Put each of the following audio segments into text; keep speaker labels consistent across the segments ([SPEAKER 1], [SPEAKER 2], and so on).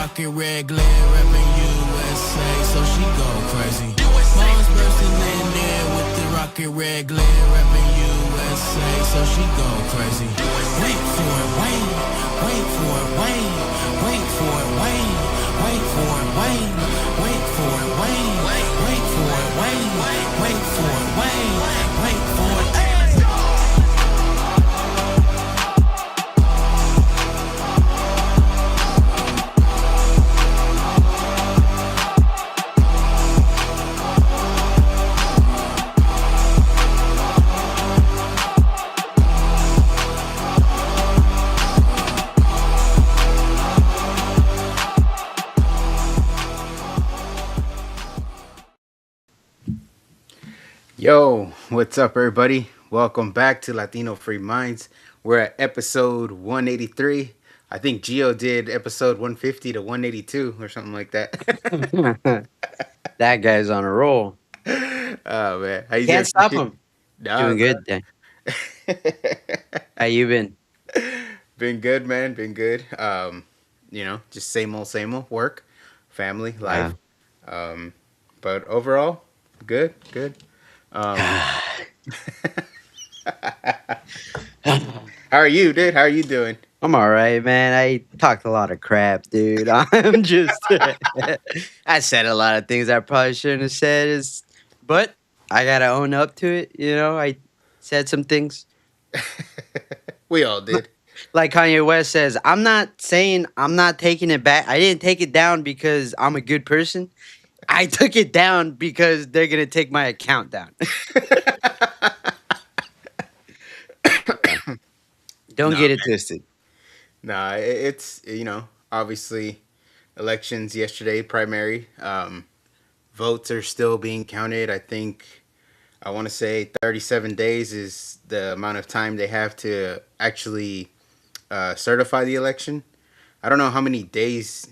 [SPEAKER 1] rocket red glare, reppin' USA, so she go crazy. Mom's bursting in there with the rocket red glare, reppin' USA, so she go crazy. Wait for it, wait for it, wait for it, wait for it, wait for it, wait for it, wait for it, wait for it, hey.
[SPEAKER 2] Yo, what's up, everybody? Welcome back to Latino Free Minds. We're at episode 183. I think Gio did episode 150 to 182 or something like that.
[SPEAKER 3] That guy's on a roll.
[SPEAKER 2] Oh, man. How you
[SPEAKER 3] Can't
[SPEAKER 2] doing?
[SPEAKER 3] stop him.
[SPEAKER 2] Nah,
[SPEAKER 3] Doing good. Dan. How you been?
[SPEAKER 2] Been good, man. Been good. Just same old work, family, life. But overall, good. How are you, dude? How are you doing?
[SPEAKER 3] I'm all right, man. I talked a lot of crap, dude. I'm just. I said a lot of things I probably shouldn't have said, but I gotta own up to it. I said some things.
[SPEAKER 2] We all did.
[SPEAKER 3] Like Kanye West says, I'm not saying I'm not taking it back. I didn't take it down because I'm a good person. I took it down because they're gonna take my account down. Don't get it twisted.
[SPEAKER 2] Nah, it's obviously elections yesterday, primary. Votes are still being counted. I want to say 37 days is the amount of time they have to actually certify the election. I don't know how many days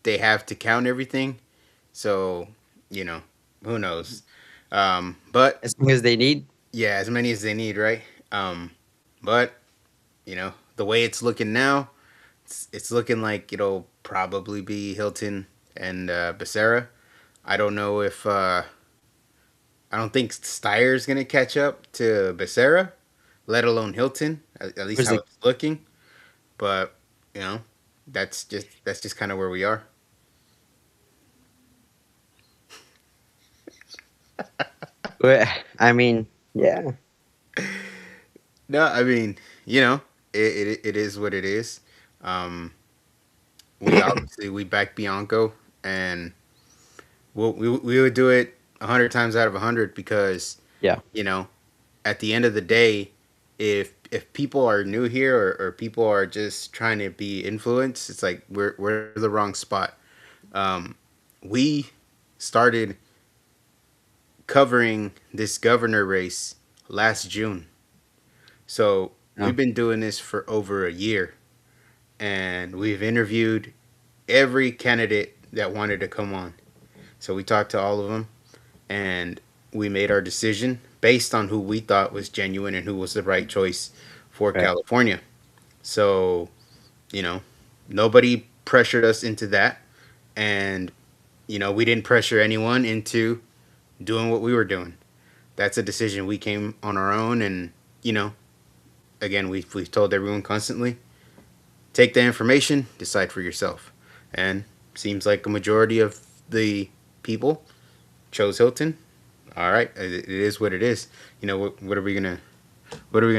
[SPEAKER 2] they have to count everything. So, who knows? But
[SPEAKER 3] As long as they need.
[SPEAKER 2] yeah, as many as they need, right? But the way it's looking now, it's looking like it'll probably be Hilton and Becerra. I don't know if I don't think Steyer's gonna catch up to Becerra, let alone Hilton. At least
[SPEAKER 3] Where's
[SPEAKER 2] how
[SPEAKER 3] the-
[SPEAKER 2] it's looking. But that's just kind of where we are.
[SPEAKER 3] I mean, yeah.
[SPEAKER 2] No, I mean, it is what it is. Um, we back Bianco, and we would do it 100 times out of 100 because
[SPEAKER 3] Yeah.
[SPEAKER 2] At the end of the day, if people are new here or people are just trying to be influenced, it's like we're the wrong spot. We started covering this governor race last June. So we've been doing this for over a year, and we've interviewed every candidate that wanted to come on. So we talked to all of them, and we made our decision based on who we thought was genuine and who was the right choice for California. So, nobody pressured us into that, and we didn't pressure anyone into doing what we were doing. That's a decision we came on our own, and again, we've told everyone constantly, take the information, decide for yourself. And seems like a majority of the people chose Hilton. All right, it is what it is. What are we gonna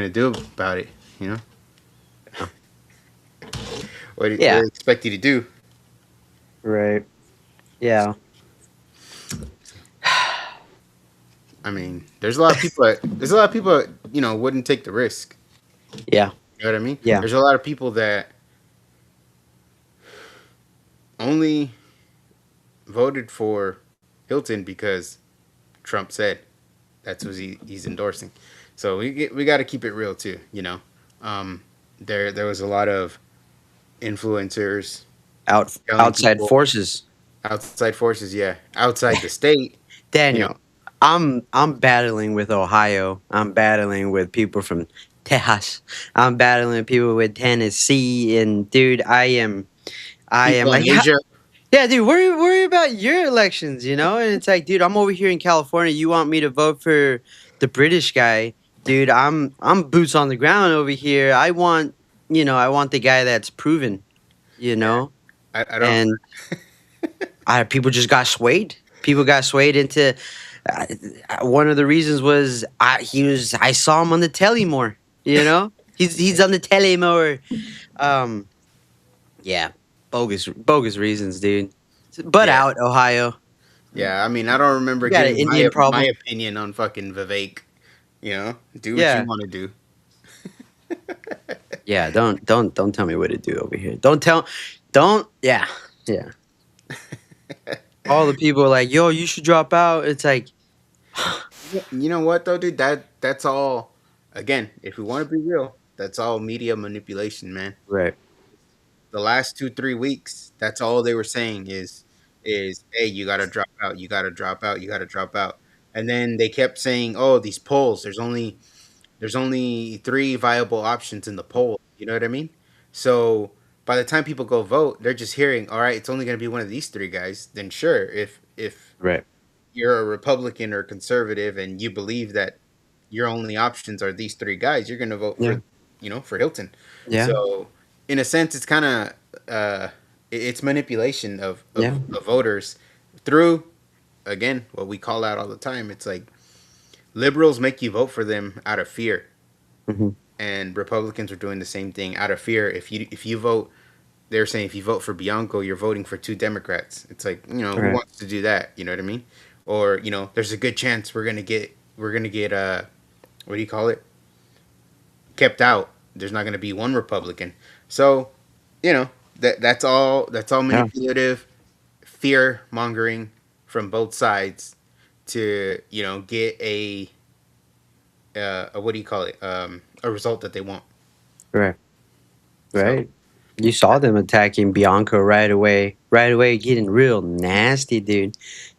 [SPEAKER 2] do about it? What do they expect you to do?
[SPEAKER 3] Right. Yeah.
[SPEAKER 2] I mean, there's a lot of people that wouldn't take the risk.
[SPEAKER 3] Yeah.
[SPEAKER 2] You know what I mean?
[SPEAKER 3] Yeah.
[SPEAKER 2] There's a lot of people that only voted for Hilton because Trump said that's what he's endorsing. So we got to keep it real too. There was a lot of influencers,
[SPEAKER 3] Outside forces.
[SPEAKER 2] outside forces, yeah, outside the state.
[SPEAKER 3] Daniel, I'm battling with Ohio. I'm battling with people from Texas. I'm battling people with Tennessee, and dude, I am
[SPEAKER 2] People
[SPEAKER 3] like
[SPEAKER 2] in Asia.
[SPEAKER 3] Yeah, dude, worry about your elections, you know? And it's like, dude, I'm over here in California. You want me to vote for the British guy, dude? I'm boots on the ground over here. I want the guy that's proven, you know.
[SPEAKER 2] I don't.
[SPEAKER 3] And people just got swayed. People got swayed into. Uh, One of the reasons was I saw him on the telly more. You know, he's on the telly more. Um, yeah, bogus reasons, dude. But
[SPEAKER 2] Yeah,
[SPEAKER 3] out Ohio.
[SPEAKER 2] yeah. I mean, I don't remember
[SPEAKER 3] You got an
[SPEAKER 2] giving
[SPEAKER 3] Indian
[SPEAKER 2] my
[SPEAKER 3] problem.
[SPEAKER 2] opinion on fucking Vivek. You know, do what you
[SPEAKER 3] Yeah,
[SPEAKER 2] want to do.
[SPEAKER 3] yeah. Don't tell me what to do over here. Don't. Yeah, yeah. All the people are like, yo, you should drop out. It's like,
[SPEAKER 2] You know what though, dude? That's all. Again, if we want to be real, that's all media manipulation, man.
[SPEAKER 3] right,
[SPEAKER 2] The last 2 3 weeks, that's all they were saying is hey, you got to drop out, you got to drop out, you got to drop out, and then they kept saying, oh, these polls, there's only three viable options in the poll. You know what I mean? So by the time people go vote, they're just hearing, all right, it's only going to be one of these three guys. Then sure, if
[SPEAKER 3] right.
[SPEAKER 2] you're a Republican or conservative and you believe that your only options are these three guys, you're going to vote
[SPEAKER 3] Yeah,
[SPEAKER 2] for, for Hilton.
[SPEAKER 3] yeah,
[SPEAKER 2] So, in a sense, it's kind of it's manipulation
[SPEAKER 3] yeah.
[SPEAKER 2] of voters through, again, what we call out all the time. It's like liberals make you vote for them out of fear,
[SPEAKER 3] Hmm.
[SPEAKER 2] and Republicans are doing the same thing out of fear. If you vote, they're saying if you vote for Bianco, you're voting for two Democrats. It's like, who
[SPEAKER 3] Right.
[SPEAKER 2] wants to do that? You know what I mean? Or there's a good chance we're gonna get what do you call it, kept out. There's not gonna be one Republican. So that's all
[SPEAKER 3] Yeah.
[SPEAKER 2] manipulative, fear mongering from both sides to get a what do you call it, a result that they want.
[SPEAKER 3] Right.
[SPEAKER 2] So
[SPEAKER 3] Right. You saw them attacking Bianco right away. Right away, getting real nasty, dude.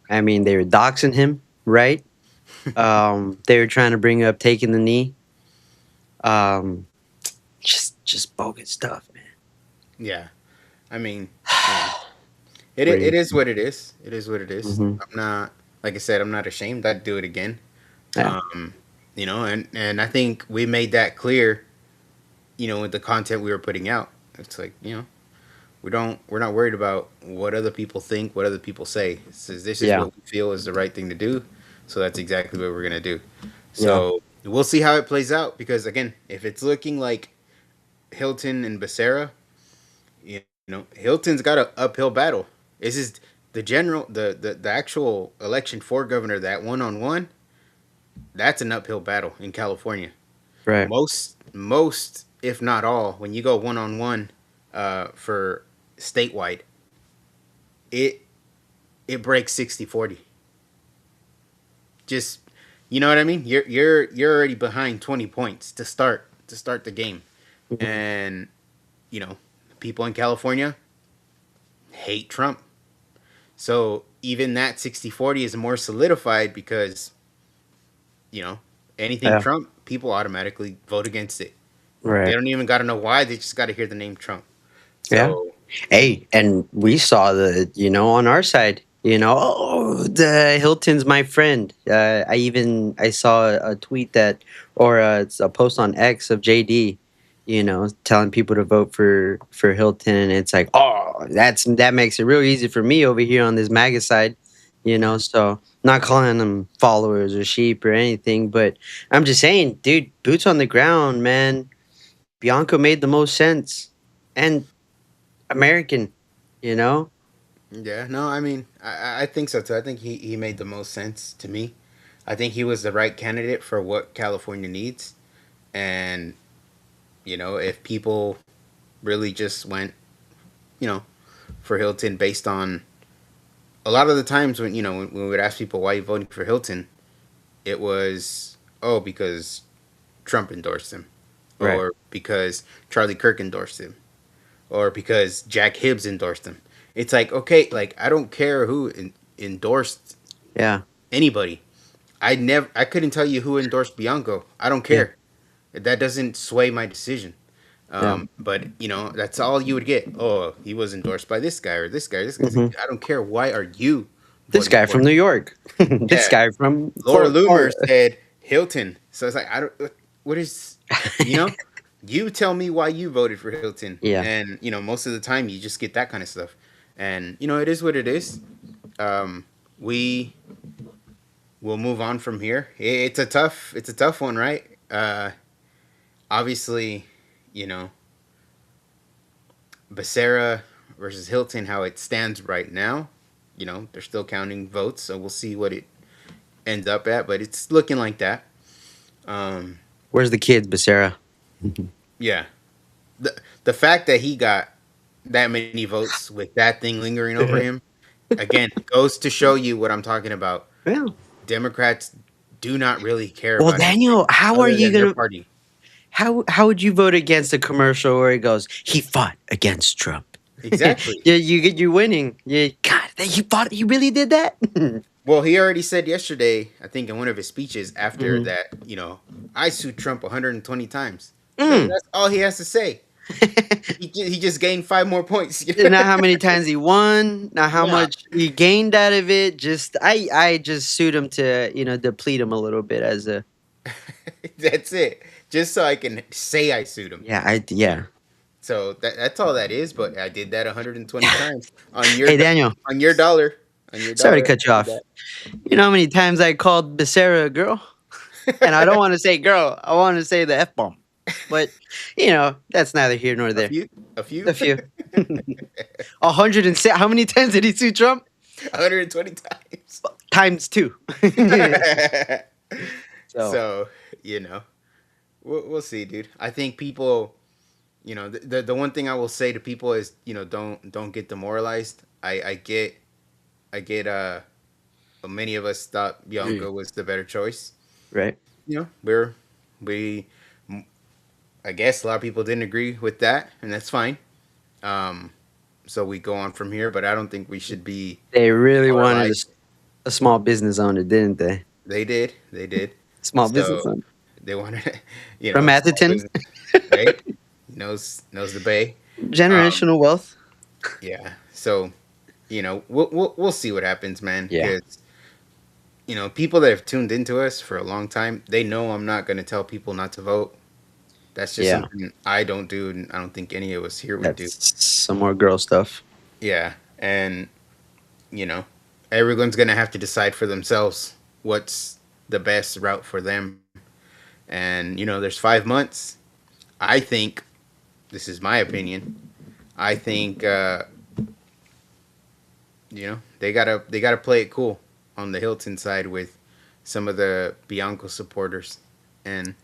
[SPEAKER 3] I mean, they were doxing him, right? They were trying to bring up taking the knee. Um, just bogus stuff, man.
[SPEAKER 2] yeah, I mean, yeah. It
[SPEAKER 3] Crazy.
[SPEAKER 2] is what it is. It is what it is.
[SPEAKER 3] Hmm.
[SPEAKER 2] I'm not, like I said, I'm not ashamed. I'd do it again.
[SPEAKER 3] Yeah.
[SPEAKER 2] Um, and I think we made that clear. With the content we were putting out, it's like we're not worried about what other people think, what other people say. It says this is
[SPEAKER 3] Yeah.
[SPEAKER 2] what we feel is the right thing to do, so that's exactly what we're gonna do.
[SPEAKER 3] Yeah.
[SPEAKER 2] So we'll see how it plays out because again, if it's looking like Hilton and Becerra, Hilton's got an uphill battle. This is the actual election for governor, that one-on-one. That's an uphill battle in California.
[SPEAKER 3] Right.
[SPEAKER 2] Most, if not all, when you go one-on-one for statewide, it it breaks 60-40. Just, you know what I mean? You're already behind 20 points to start the game.
[SPEAKER 3] Mhm.
[SPEAKER 2] And, you know, people in California hate Trump. So even that 60-40 is more solidified because, you know, anything
[SPEAKER 3] Yeah.
[SPEAKER 2] Trump, people automatically vote against it. They
[SPEAKER 3] Right.
[SPEAKER 2] don't even got to know why. They just got to hear the name Trump.
[SPEAKER 3] Yeah.
[SPEAKER 2] So,
[SPEAKER 3] Hey, and we saw on our side, oh, the Hilton's my friend. I saw a tweet or it's a post on X of JD, telling people to vote for Hilton, and it's like, oh, that makes it real easy for me over here on this MAGA side,
[SPEAKER 2] mhm.
[SPEAKER 3] So not calling them followers or sheep or anything, but I'm just saying, dude, boots on the ground, man. Bianco made the most sense, and American, you know?
[SPEAKER 2] Yeah, no, I mean, I think so too. I think he made the most sense to me. I think he was the right candidate for what California needs. And, if people really just went, you know, for Hilton based on a lot of the times when we would ask people why you voting for Hilton, it was, oh, because Trump endorsed him,
[SPEAKER 3] Right.
[SPEAKER 2] or because Charlie Kirk endorsed him, or because Jack Hibbs endorsed him. It's like, okay, like I don't care who endorsed
[SPEAKER 3] Yeah.
[SPEAKER 2] anybody. I couldn't tell you who endorsed Bianco. I don't
[SPEAKER 3] Yeah.
[SPEAKER 2] care. That doesn't sway my decision.
[SPEAKER 3] Yeah.
[SPEAKER 2] But that's all you would get. Oh, he was endorsed by this guy or this guy. This guy. It's like,
[SPEAKER 3] Hmm.
[SPEAKER 2] I don't care. Why are you
[SPEAKER 3] This
[SPEAKER 2] voting
[SPEAKER 3] guy
[SPEAKER 2] for
[SPEAKER 3] from
[SPEAKER 2] him?
[SPEAKER 3] New York. This
[SPEAKER 2] Yeah,
[SPEAKER 3] guy from
[SPEAKER 2] Laura Loomer
[SPEAKER 3] Florida.
[SPEAKER 2] said Hilton. So it's like I don't. What is you know? You tell me why you voted for Hilton,
[SPEAKER 3] Yeah.
[SPEAKER 2] and most of the time you just get that kind of stuff, and it is what it is. We will move on from here. It's a tough one, right? Obviously, you know, Becerra versus Hilton, how it stands right now. They're still counting votes, so we'll see what it ends up at, but it's looking like that. Um,
[SPEAKER 3] Where's the kids, Becerra?
[SPEAKER 2] yeah, the fact that he got that many votes with that thing lingering over him again goes to show you what I'm talking about.
[SPEAKER 3] Well,
[SPEAKER 2] Democrats do not really care
[SPEAKER 3] well,
[SPEAKER 2] about anything
[SPEAKER 3] Daniel, how are
[SPEAKER 2] other
[SPEAKER 3] you
[SPEAKER 2] than their
[SPEAKER 3] gonna?
[SPEAKER 2] party.
[SPEAKER 3] How would you vote against a commercial where it goes, "He fought against Trump"?
[SPEAKER 2] Exactly.
[SPEAKER 3] Yeah, you're winning. Yeah, God, he fought. He really did that.
[SPEAKER 2] Well, he already said yesterday, I think in one of his speeches after
[SPEAKER 3] Mhm.
[SPEAKER 2] that, I sued Trump 120 times. Maybe
[SPEAKER 3] Mm.
[SPEAKER 2] that's all he has to say. He just gained 5 more points.
[SPEAKER 3] Not how many times he won, not how
[SPEAKER 2] Yeah,
[SPEAKER 3] much he gained out of it. Just I just sued him to deplete him a little bit as a
[SPEAKER 2] that's it. Just so I can say I sued him.
[SPEAKER 3] yeah.
[SPEAKER 2] So that's all that is. But I did that 120 times on your
[SPEAKER 3] Hey Daniel,
[SPEAKER 2] on your dollar on your
[SPEAKER 3] sorry to
[SPEAKER 2] dollar.
[SPEAKER 3] cut you
[SPEAKER 2] I
[SPEAKER 3] off.
[SPEAKER 2] did
[SPEAKER 3] You know how many times I called Becerra a girl? And I don't
[SPEAKER 2] that.
[SPEAKER 3] want to say girl. I want to say the F bomb. But that's neither here nor
[SPEAKER 2] A
[SPEAKER 3] there.
[SPEAKER 2] few, a few,
[SPEAKER 3] A few. 106. How many times did he sue Trump?
[SPEAKER 2] 120 times.
[SPEAKER 3] Times two. So
[SPEAKER 2] So you know, we'll see, dude. I think people, the one thing I will say to people is, don't get demoralized. I get many of us thought Bianca was the better choice.
[SPEAKER 3] right.
[SPEAKER 2] We I guess a lot of people didn't agree with that, and that's fine. Um, so we go on from here, but I don't think we should be
[SPEAKER 3] They really wanted
[SPEAKER 2] demoralized.
[SPEAKER 3] a small business owner, didn't they?
[SPEAKER 2] They did.
[SPEAKER 3] Small business
[SPEAKER 2] So
[SPEAKER 3] owner
[SPEAKER 2] they wanted,
[SPEAKER 3] from
[SPEAKER 2] small
[SPEAKER 3] Atherton,
[SPEAKER 2] business, right? Knows the bay. Um,
[SPEAKER 3] generational wealth.
[SPEAKER 2] yeah. So we'll see what happens, man.
[SPEAKER 3] Yeah,
[SPEAKER 2] Because people that have tuned into us for a long time, they know I'm not going to tell people not to vote. That's just
[SPEAKER 3] yeah.
[SPEAKER 2] something I don't do, and I don't think any of us here would do.
[SPEAKER 3] That's some more girl stuff.
[SPEAKER 2] Yeah, and you know, everyone's gonna have to decide for themselves what's the best route for them. And there's 5 months. I think this is my opinion. I think they gotta play it cool on the Hilton side with some of the Bianco supporters, and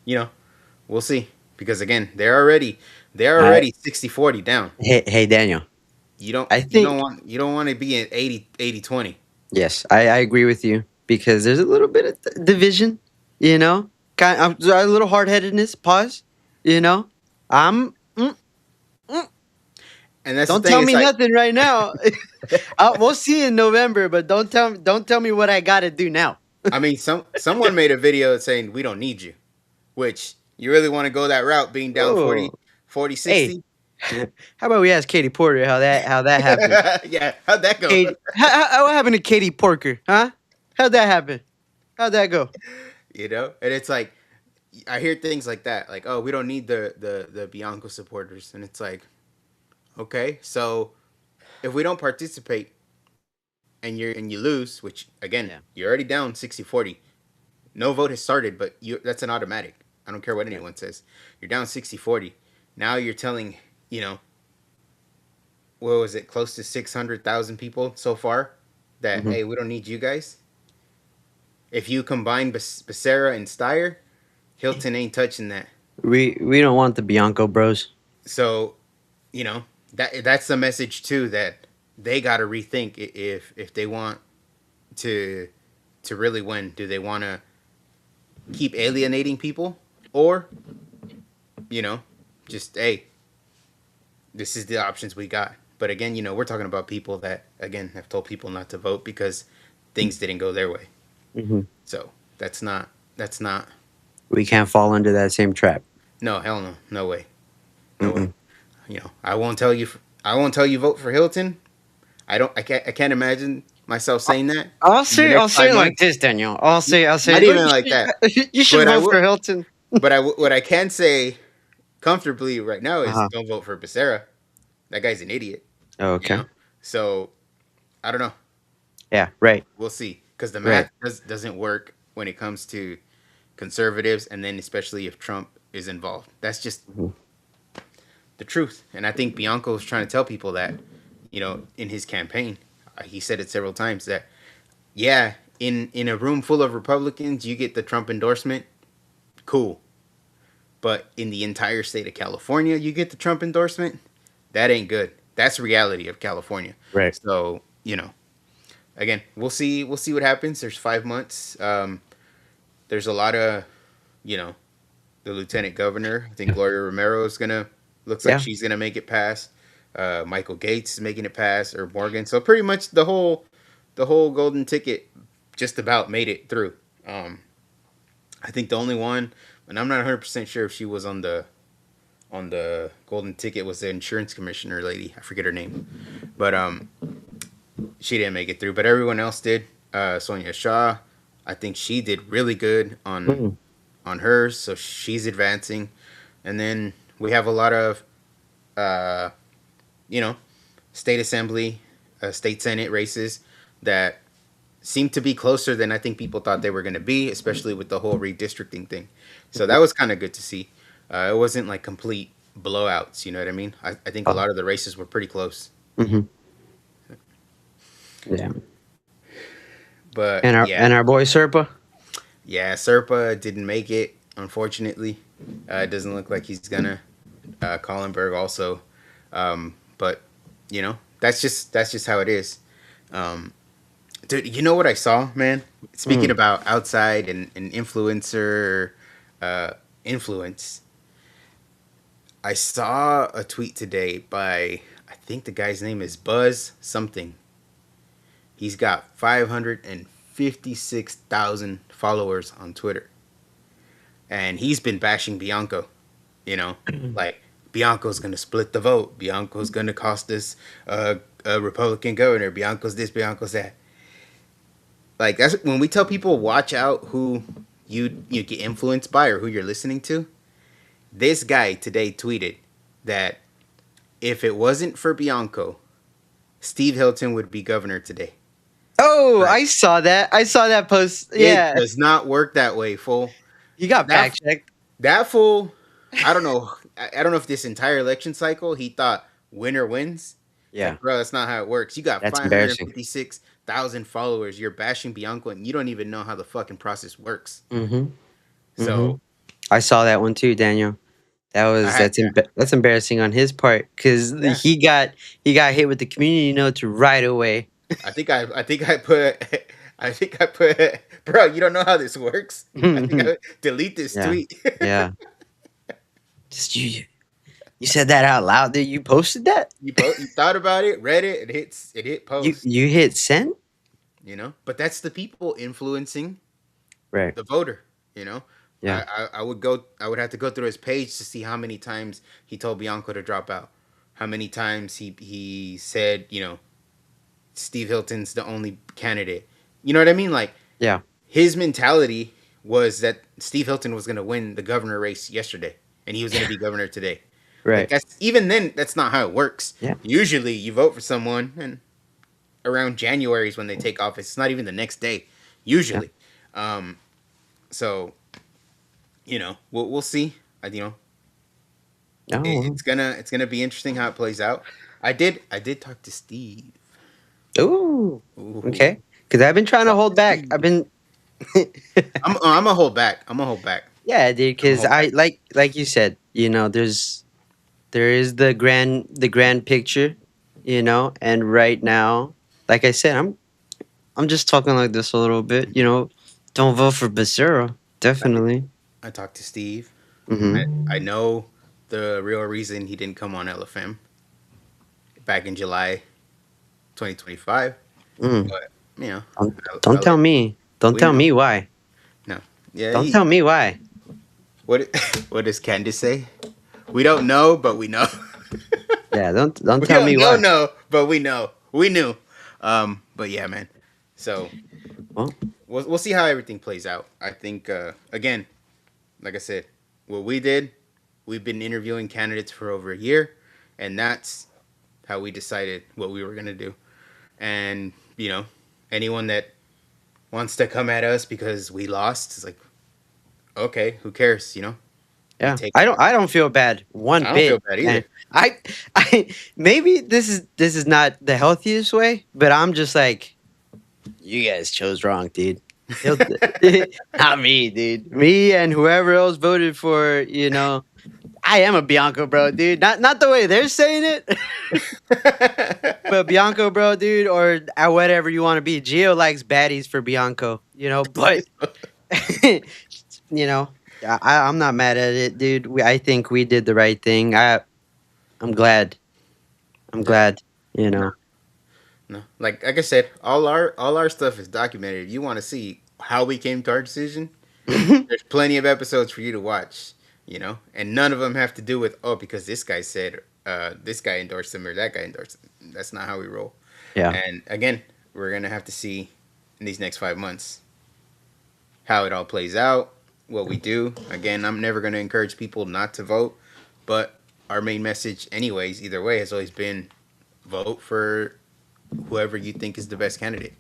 [SPEAKER 2] we'll see because again they're
[SPEAKER 3] I
[SPEAKER 2] already 60-40 down.
[SPEAKER 3] hey Daniel.
[SPEAKER 2] You don't
[SPEAKER 3] I
[SPEAKER 2] you don't
[SPEAKER 3] think
[SPEAKER 2] want you don't want to be in 80-20.
[SPEAKER 3] yes, I agree with you because there's a little bit of division. Kind a little hard headedness. Pause. You know, I'm.
[SPEAKER 2] And that's the
[SPEAKER 3] Don't
[SPEAKER 2] thing.
[SPEAKER 3] tell
[SPEAKER 2] It's
[SPEAKER 3] me
[SPEAKER 2] like
[SPEAKER 3] nothing right now. We'll see in November, but don't tell me what I gotta do now.
[SPEAKER 2] I mean, someone made a video saying we don't need you, which you really want to go that route, being down
[SPEAKER 3] Oh,
[SPEAKER 2] 40, 40,
[SPEAKER 3] hey,
[SPEAKER 2] 60?
[SPEAKER 3] how about we ask Katie Porter how that happened?
[SPEAKER 2] Yeah, how'd that go?
[SPEAKER 3] Katie, what happened to Katie Porker? Huh? How'd that happen? How'd that go?
[SPEAKER 2] And it's like I hear things like that, like, oh, we don't need the Bianco supporters, and it's like, okay, so if we don't participate and you lose, which again
[SPEAKER 3] Yeah.
[SPEAKER 2] you're already down 60-40, no vote has started, but that's an automatic. I don't care what
[SPEAKER 3] Right.
[SPEAKER 2] anyone says. You're down 60-40. Now you're telling, you know, what was it, close to 600,000 people so far that,
[SPEAKER 3] Hmm.
[SPEAKER 2] hey, we don't need you guys. If you combine Becerra and Steyer, Hilton ain't touching that.
[SPEAKER 3] We don't want the Bianco Bros.
[SPEAKER 2] So, that's the message too that they got to rethink if they want to really win. Do they want to keep alienating people or, you know, just hey, this is the options we got. But again, we're talking about people that again have told people not to vote because things didn't go their way.
[SPEAKER 3] Hmm.
[SPEAKER 2] So that's not
[SPEAKER 3] We can't fall under that same trap.
[SPEAKER 2] no hell no way. No way. I won't tell you. I won't tell you vote for Hilton. I don't. I can't. I can't imagine myself saying that in the
[SPEAKER 3] I'll
[SPEAKER 2] next
[SPEAKER 3] say
[SPEAKER 2] five
[SPEAKER 3] it like
[SPEAKER 2] months.
[SPEAKER 3] this, Daniel. I'll say,
[SPEAKER 2] Not
[SPEAKER 3] look,
[SPEAKER 2] even like that.
[SPEAKER 3] you should
[SPEAKER 2] But I
[SPEAKER 3] vote
[SPEAKER 2] will.
[SPEAKER 3] for Hilton.
[SPEAKER 2] What I can say comfortably right now is
[SPEAKER 3] Uh-huh.
[SPEAKER 2] don't vote for Becerra. That guy's an idiot.
[SPEAKER 3] Oh,
[SPEAKER 2] You
[SPEAKER 3] okay.
[SPEAKER 2] know. So I don't know.
[SPEAKER 3] Yeah. Right.
[SPEAKER 2] We'll see because the
[SPEAKER 3] Right.
[SPEAKER 2] math doesn't work when it comes to conservatives, and then especially if Trump is involved. That's just
[SPEAKER 3] Mhm.
[SPEAKER 2] the truth. And I think Bianco was trying to tell people that, in his campaign, he said it several times that, yeah, in a room full of Republicans, you get the Trump endorsement, cool. But in the entire state of California, you get the Trump endorsement, that ain't good. That's the reality of California.
[SPEAKER 3] Right.
[SPEAKER 2] So, again, we'll see. We'll see what happens. There's 5 months. There's a lot of, you know, the lieutenant governor. I think Gloria Romero is gonna looks like
[SPEAKER 3] Yeah.
[SPEAKER 2] she's gonna make it pass. Michael Gates is making it pass, or Morgan. So pretty much the whole golden ticket just about made it through. I think the only one, and I'm not 100% sure if she was on the golden ticket, was the insurance commissioner lady. I forget her name, but she didn't make it through. But everyone else did. Sonia Shaw, I think she did really good on
[SPEAKER 3] Mhm.
[SPEAKER 2] on hers, so she's advancing. And then we have a lot of, uh, you know, state assembly, state senate races that seem to be closer than I think people thought they were going to be, especially with the whole redistricting thing. So that was kind of good to see. It wasn't like complete blowouts, you know what I mean? I think a lot of the races were pretty close.
[SPEAKER 3] Mhm. Yeah.
[SPEAKER 2] But
[SPEAKER 3] And
[SPEAKER 2] yeah,
[SPEAKER 3] our boy Serpa.
[SPEAKER 2] yeah, Serpa didn't make it, unfortunately. It doesn't look like he's gonna. Collenberg also, but that's just how it is. Um, Dude, you know what I saw, man? Speaking
[SPEAKER 3] Mm.
[SPEAKER 2] about outside and influencer influence, I saw a tweet today by, I think the guy's name is Buzz something. He's got 556,000 followers on Twitter, and he's been bashing Bianco. You know, like Bianco's gonna split the vote. Bianco's gonna cost us a Republican governor. Bianco's this. Bianco's that. Like, that's when we tell people watch out who you get influenced by or who you're listening to. This guy today tweeted that if it wasn't for Bianco, Steve Hilton would be governor today.
[SPEAKER 3] Oh,
[SPEAKER 2] Right.
[SPEAKER 3] I saw that. I saw that post.
[SPEAKER 2] It
[SPEAKER 3] Yeah.
[SPEAKER 2] does not work that way, fool.
[SPEAKER 3] You got
[SPEAKER 2] That
[SPEAKER 3] fact checked.
[SPEAKER 2] that fool. I don't know. I don't know if this entire election cycle he thought winner wins. It's
[SPEAKER 3] Yeah.
[SPEAKER 2] like, bro, that's not how it works. You got
[SPEAKER 3] That's embarrassing.
[SPEAKER 2] 556,000 followers. You're bashing Bianco, and you don't even know how the fucking process works.
[SPEAKER 3] Mhm.
[SPEAKER 2] So
[SPEAKER 3] I saw that one too, Daniel.
[SPEAKER 2] I had,
[SPEAKER 3] That's embarrassing on his part because
[SPEAKER 2] yeah.
[SPEAKER 3] he got hit with the community notes right away.
[SPEAKER 2] I think I put bro, you don't know how this works. I think I delete this
[SPEAKER 3] Yeah.
[SPEAKER 2] tweet.
[SPEAKER 3] Yeah. Just you said that out loud. Did you posted that?
[SPEAKER 2] You thought about it, read it, it hit post.
[SPEAKER 3] You hit send?
[SPEAKER 2] But that's the people influencing
[SPEAKER 3] Right.
[SPEAKER 2] the voter. You know,
[SPEAKER 3] Yeah.
[SPEAKER 2] I would have to go through his page to see how many times he told Bianco to drop out, how many times he said, Steve Hilton's the only candidate. You know what I mean? Like,
[SPEAKER 3] Yeah.
[SPEAKER 2] his mentality was that Steve Hilton was going to win the governor race yesterday, and he was going to be governor today. Like,
[SPEAKER 3] Right.
[SPEAKER 2] even then, that's not how it works.
[SPEAKER 3] Yeah.
[SPEAKER 2] Usually, you vote for someone, and around January is when they take office. It's not even the next day, usually. So, we'll see.
[SPEAKER 3] No.
[SPEAKER 2] It's gonna be interesting how it plays out. I did talk to Steve.
[SPEAKER 3] Ooh.
[SPEAKER 2] Ooh.
[SPEAKER 3] Okay. Because I've been trying to hold back. I've been.
[SPEAKER 2] I'm gonna hold back. I'm gonna hold back.
[SPEAKER 3] Yeah, dude. Because
[SPEAKER 2] hold
[SPEAKER 3] I like you said. There is the grand picture, and right now, like I said, I'm just talking like this a little bit. Don't vote for Becerra. Definitely.
[SPEAKER 2] I talked to Steve.
[SPEAKER 3] Mm-hmm.
[SPEAKER 2] I know the real reason he didn't come on LFM back in July 2025.
[SPEAKER 3] Mm.
[SPEAKER 2] But
[SPEAKER 3] Don't tell me. Don't
[SPEAKER 2] we
[SPEAKER 3] tell
[SPEAKER 2] know.
[SPEAKER 3] me why.
[SPEAKER 2] No. Yeah.
[SPEAKER 3] Don't tell me why.
[SPEAKER 2] What what does Candace say? We don't know, but we know.
[SPEAKER 3] Yeah, don't
[SPEAKER 2] We
[SPEAKER 3] tell me
[SPEAKER 2] don't
[SPEAKER 3] why.
[SPEAKER 2] know, but we know. We knew. But yeah, man. So
[SPEAKER 3] Well,
[SPEAKER 2] we'll see how everything plays out. I think again, like I said, what we did, we've been interviewing candidates for over a year, and that's how we decided what we were gonna do. And anyone that wants to come at us because we lost, it's like, okay, who cares? We
[SPEAKER 3] yeah,
[SPEAKER 2] take.
[SPEAKER 3] I don't feel bad one
[SPEAKER 2] I don't feel
[SPEAKER 3] bit,
[SPEAKER 2] bad
[SPEAKER 3] man.
[SPEAKER 2] either.
[SPEAKER 3] I I maybe this is not the healthiest way, but I'm just like, you guys chose wrong, dude. He'll, not me, dude. Me and whoever else voted for, I am a Bianco bro, dude. Not the way they're saying it, but Bianco bro, dude, or whatever you want to be. Gio likes baddies for Bianco, but you know, I'm not mad at it, dude. I think we did the right thing. I'm glad. I'm
[SPEAKER 2] Yeah.
[SPEAKER 3] glad.
[SPEAKER 2] No, like I said, all our stuff is documented. If you want to see how we came to our decision, there's plenty of episodes for you to watch. And none of them have to do with because this guy said this guy endorsed him or that guy endorsed him. That's not how we roll.
[SPEAKER 3] Yeah.
[SPEAKER 2] And again, we're gonna have to see in these next 5 months how it all plays out, what we do. Again, I'm never gonna encourage people not to vote, but our main message, anyways, either way, has always been vote for whoever you think is the best candidate.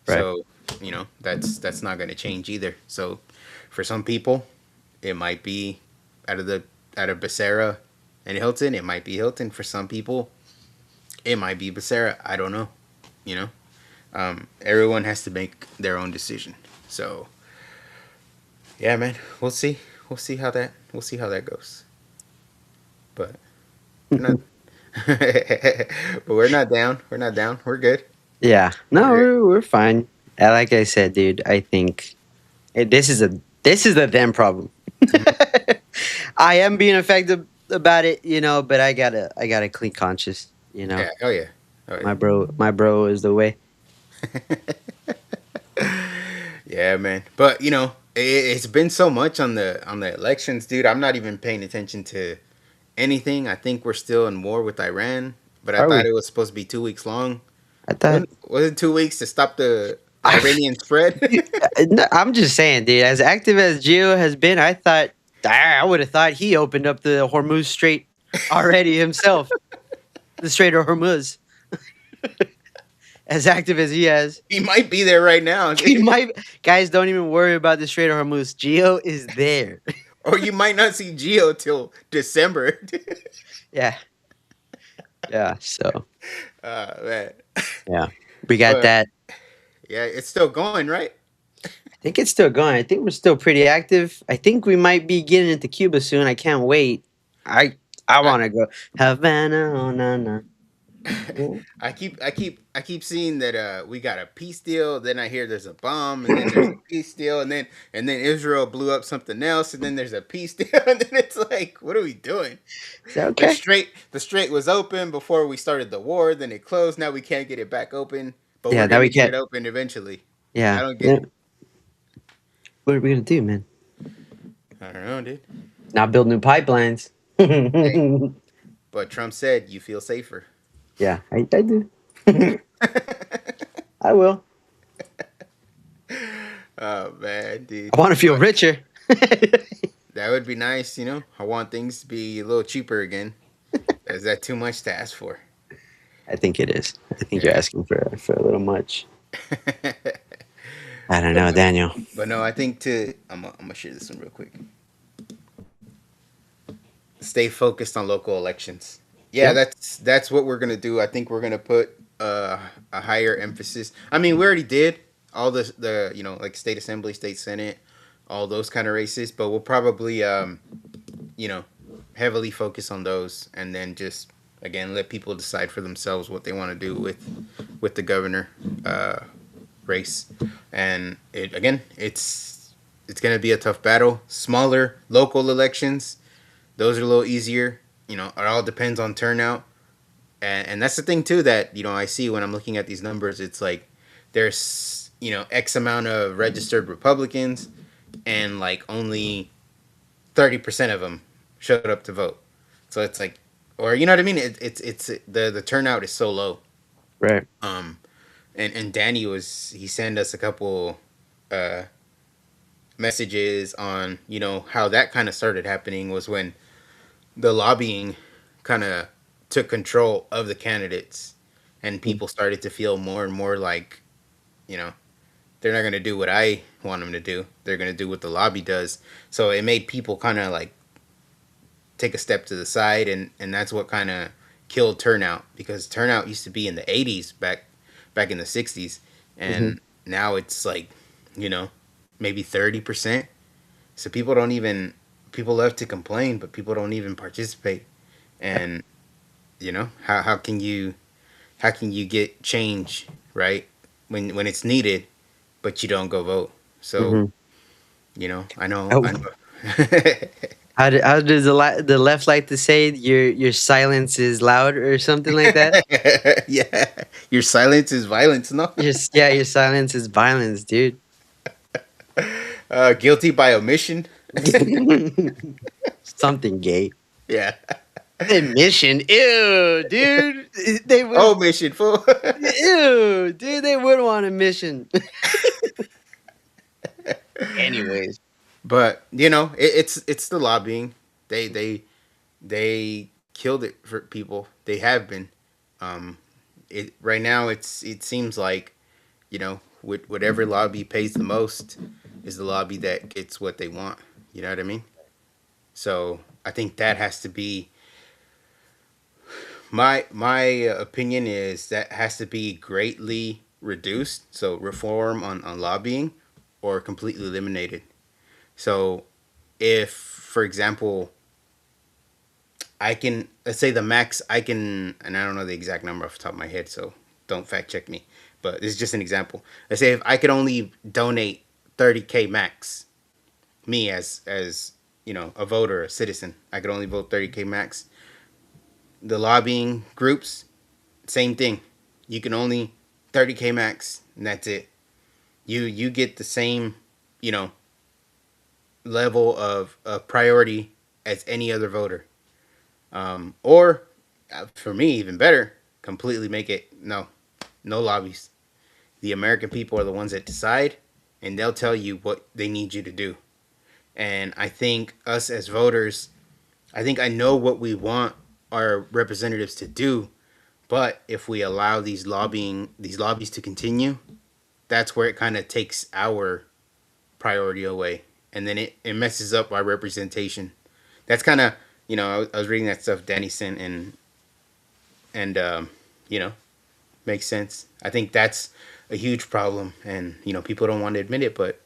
[SPEAKER 3] Right.
[SPEAKER 2] So, that's not going to change either. So, for some people, it might be out of Becerra and Hilton, it might be Hilton. For some people, it might be Becerra. I don't know. You know, everyone has to make their own decision. So, yeah, man, we'll see. We'll see how that goes. But we're not. But we're not down. We're not down. We're good.
[SPEAKER 3] Yeah. No,
[SPEAKER 2] We're good.
[SPEAKER 3] we're fine. Like I said, dude, I think this is a them problem.
[SPEAKER 2] Mhm.
[SPEAKER 3] I am being affected about it, but I got a clean conscience,
[SPEAKER 2] Yeah. Oh yeah. Oh yeah.
[SPEAKER 3] My bro is the way.
[SPEAKER 2] Yeah, man. But it's been so much on the elections, dude. I'm not even paying attention to anything. I think we're still in war with Iran, but I
[SPEAKER 3] Are
[SPEAKER 2] thought
[SPEAKER 3] we?
[SPEAKER 2] it was supposed to be 2 weeks long.
[SPEAKER 3] I thought.
[SPEAKER 2] Was it 2 weeks to stop the Iranian spread?
[SPEAKER 3] No, I'm just saying, dude. As active as Gio has been, I would have thought he opened up the Hormuz Strait already himself. The Strait of Hormuz, as active as he has.
[SPEAKER 2] He might be there right now,
[SPEAKER 3] He might, guys, don't even worry about the Strait of Hormuz. Geo is there.
[SPEAKER 2] or you might not see Geo till December.
[SPEAKER 3] Yeah, yeah. So
[SPEAKER 2] Man.
[SPEAKER 3] yeah, we got
[SPEAKER 2] But
[SPEAKER 3] that.
[SPEAKER 2] yeah, it's still going, right?
[SPEAKER 3] I think it's still going. I think we're still pretty active. I think we might be getting into Cuba soon. I can't wait. I
[SPEAKER 2] I,
[SPEAKER 3] want to go Havana. Oh, na, na.
[SPEAKER 2] I keep seeing that we got a peace deal. Then I hear there's a bomb, and then there's a peace deal, and then Israel blew up something else, and then there's a peace deal, and then it's like, what are we doing?
[SPEAKER 3] Is that
[SPEAKER 2] The
[SPEAKER 3] okay?
[SPEAKER 2] strait the strait was open before we started the war. Then it closed. Now we can't get it back open, but
[SPEAKER 3] Yeah,
[SPEAKER 2] we're
[SPEAKER 3] now
[SPEAKER 2] gonna
[SPEAKER 3] we
[SPEAKER 2] get it
[SPEAKER 3] can't.
[SPEAKER 2] open eventually. I
[SPEAKER 3] Yeah.
[SPEAKER 2] don't get
[SPEAKER 3] Yeah.
[SPEAKER 2] it.
[SPEAKER 3] What are we gonna do, man?
[SPEAKER 2] I don't know, dude.
[SPEAKER 3] Not build new pipelines.
[SPEAKER 2] Hey, but Trump said you feel safer.
[SPEAKER 3] Yeah, I do. I will.
[SPEAKER 2] Oh man, dude.
[SPEAKER 3] I want to feel
[SPEAKER 2] But
[SPEAKER 3] richer.
[SPEAKER 2] that would be nice, I want things to be a little cheaper again. Is that too much to ask for?
[SPEAKER 3] I think it is. I think you're
[SPEAKER 2] Yeah.
[SPEAKER 3] asking for a little much.
[SPEAKER 2] but
[SPEAKER 3] I don't know,
[SPEAKER 2] no,
[SPEAKER 3] Daniel.
[SPEAKER 2] but no, I think I'm gonna share this one real quick. Stay focused on local elections. Yeah,
[SPEAKER 3] Yeah.
[SPEAKER 2] that's what we're gonna do. I think we're gonna put a higher emphasis. I mean, we already did all the like state assembly, state senate, all those kind of races, but we'll probably you know heavily focus on those, and then just again let people decide for themselves what they want to do with the governor race. And it's gonna be a tough battle. Smaller local elections, those are a little easier. It all depends on turnout, and that's the thing too that I see when I'm looking at these numbers. It's like there's X amount of registered Republicans, and like only 30% of them showed up to vote. So it's like, or you know what I mean? It's the turnout is so low.
[SPEAKER 3] Right.
[SPEAKER 2] Um, and Danny he sent us a couple uh messages on how that kind of started happening was when the lobbying kind of took control of the candidates, and people started to feel more and more like, you know, they're not going to do what I want them to do. They're going to do what the lobby does. So it made people kind of like take a step to the side, and that's what kind of killed turnout, because turnout used to be in the 80s back in the 60s,
[SPEAKER 3] Mm-hmm.
[SPEAKER 2] and now it's like, maybe 30%. So people love to complain, but people don't even participate. And how can you get change, right, when it's needed, but you don't go vote. So
[SPEAKER 3] Mm-hmm.
[SPEAKER 2] I know.
[SPEAKER 3] How does the left like to say your silence is loud or something like that?
[SPEAKER 2] Yeah, your silence is violence. No.
[SPEAKER 3] Yeah, your silence is violence, dude.
[SPEAKER 2] Guilty by omission.
[SPEAKER 3] Something gay.
[SPEAKER 2] Yeah.
[SPEAKER 3] Admission. Ew, dude. They would.
[SPEAKER 2] Omission, fool.
[SPEAKER 3] Ew, dude. They would want a mission. Anyways.
[SPEAKER 2] But it's the lobbying. They killed it for people. They have been. Um, right now it seems like, whatever lobby pays the most is the lobby that gets what they want. You know what I mean? So I think that has to be my opinion, is that has to be greatly reduced. So reform on lobbying, or completely eliminated. So if, for example, let's say the max I can, and I don't know the exact number off the top of my head, so don't fact check me, but this is just an example. Let's say if I could only donate 30K max, me as a voter, a citizen, I could only vote 30K max. The lobbying groups, same thing. You can only 30K max, and that's it. You get the same, you know, level of priority as any other voter. Or for me, even better, completely make it no lobbies. The American people are the ones that decide, and they'll tell you what they need you to do. And I think us as voters, I think I know what we want our representatives to do, but if we allow these lobbies to continue, that's where it kind of takes our priority away, and then it messes up our representation. That's kind of, I was reading that stuff Danny sent, and you know makes sense. I think that's a huge problem, and people don't want to admit it, but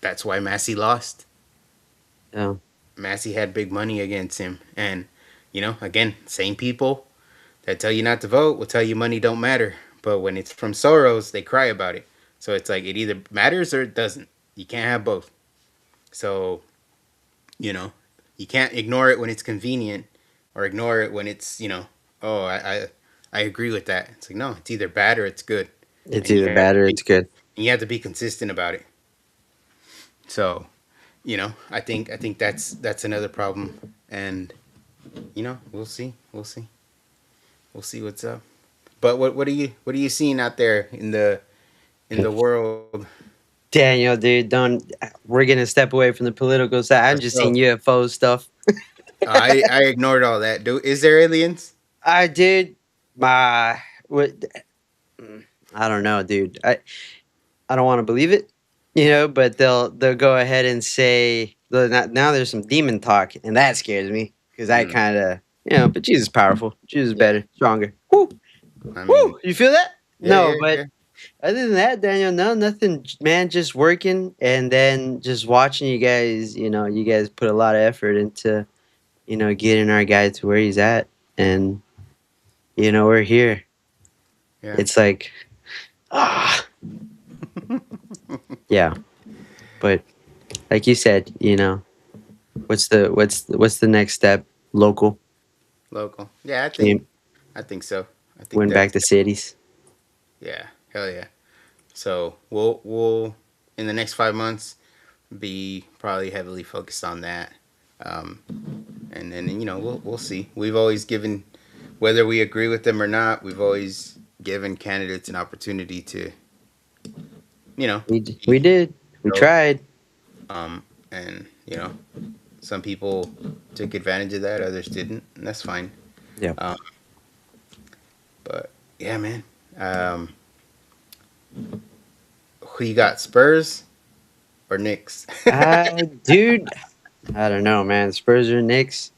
[SPEAKER 2] that's why Massey lost.
[SPEAKER 3] Yeah.
[SPEAKER 2] Massey had big money against him, and again, same people that tell you not to vote will tell you money don't matter, but when it's from Soros, they cry about it. So it's like it either matters or it doesn't. You can't have both. So you know you can't ignore it when it's convenient, or ignore it when it's oh, I agree with that. It's like, no, it's either bad or it's good,
[SPEAKER 3] It's
[SPEAKER 2] and
[SPEAKER 3] either bad or it's good.
[SPEAKER 2] you have to be consistent about it. So I think that's another problem, and we'll see what's up. But what are you seeing out there in the world?
[SPEAKER 3] Daniel, dude, don't. We're gonna step away from the political side. I'm
[SPEAKER 2] Let's
[SPEAKER 3] just seeing
[SPEAKER 2] go.
[SPEAKER 3] UFO stuff.
[SPEAKER 2] I ignored all that. Is there aliens?
[SPEAKER 3] I did my what? I don't know, dude. I don't want to believe it, but they'll go ahead and say now there's some demon talk, and that scares me because I
[SPEAKER 2] Mm,
[SPEAKER 3] kind of but Jesus is powerful. Jesus is
[SPEAKER 2] yeah.
[SPEAKER 3] better, stronger. Woo,
[SPEAKER 2] I mean,
[SPEAKER 3] woo. You feel that?
[SPEAKER 2] yeah,
[SPEAKER 3] No,
[SPEAKER 2] yeah,
[SPEAKER 3] but
[SPEAKER 2] yeah.
[SPEAKER 3] other than that, Daniel, no, nothing, man. Just working and then just watching you guys. You guys put a lot of effort into getting our guy to where he's at, and we're here.
[SPEAKER 2] Yeah.
[SPEAKER 3] It's like ah, yeah, but like you said, what's the next step? Local,
[SPEAKER 2] Local. Yeah, I think
[SPEAKER 3] change,
[SPEAKER 2] I think so. I think
[SPEAKER 3] win back
[SPEAKER 2] that's
[SPEAKER 3] the cities.
[SPEAKER 2] yeah, hell yeah. So we'll in the next 5 months be probably heavily focused on that. Um, and then we'll see. We've always given, whether we agree with them or not, we've always given candidates an opportunity to
[SPEAKER 3] We
[SPEAKER 2] be
[SPEAKER 3] did. We
[SPEAKER 2] go.
[SPEAKER 3] tried.
[SPEAKER 2] And some people took advantage of that, others didn't, and that's fine.
[SPEAKER 3] Yeah.
[SPEAKER 2] Um, but yeah, man. Um, who you got, Spurs or Knicks?
[SPEAKER 3] Dude, I don't know, man. Spurs or Knicks?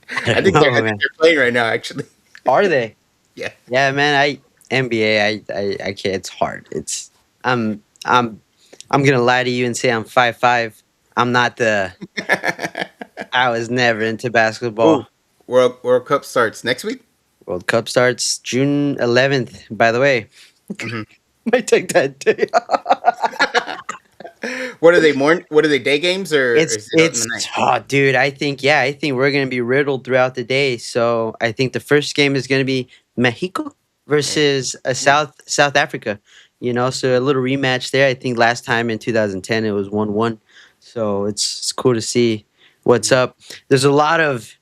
[SPEAKER 3] I
[SPEAKER 2] I
[SPEAKER 3] don't
[SPEAKER 2] think they're
[SPEAKER 3] know,
[SPEAKER 2] I think
[SPEAKER 3] man.
[SPEAKER 2] they're playing right now, actually.
[SPEAKER 3] Are they?
[SPEAKER 2] Yeah.
[SPEAKER 3] Yeah, man. I NBA. I can't. It's hard. It's I'm I'm I'm gonna lie to you and say I'm 5'5". I'm not the. I was never into
[SPEAKER 2] Oh,
[SPEAKER 3] basketball.
[SPEAKER 2] World Cup starts next week.
[SPEAKER 3] World Cup starts June 11th. By the way,
[SPEAKER 2] Hmm.
[SPEAKER 3] might take that day.
[SPEAKER 2] What are they more? What are they, day games, or
[SPEAKER 3] It's
[SPEAKER 2] is it in the
[SPEAKER 3] it's
[SPEAKER 2] night?
[SPEAKER 3] oh, dude. I think we're gonna be riddled throughout the day. So I think the first game is gonna be Mexico
[SPEAKER 2] Hey.
[SPEAKER 3] versus
[SPEAKER 2] Ooh.
[SPEAKER 3] South Africa. So a little rematch there. I think last time in 2010 it was 1-1. So it's cool to see what's up. There's a lot of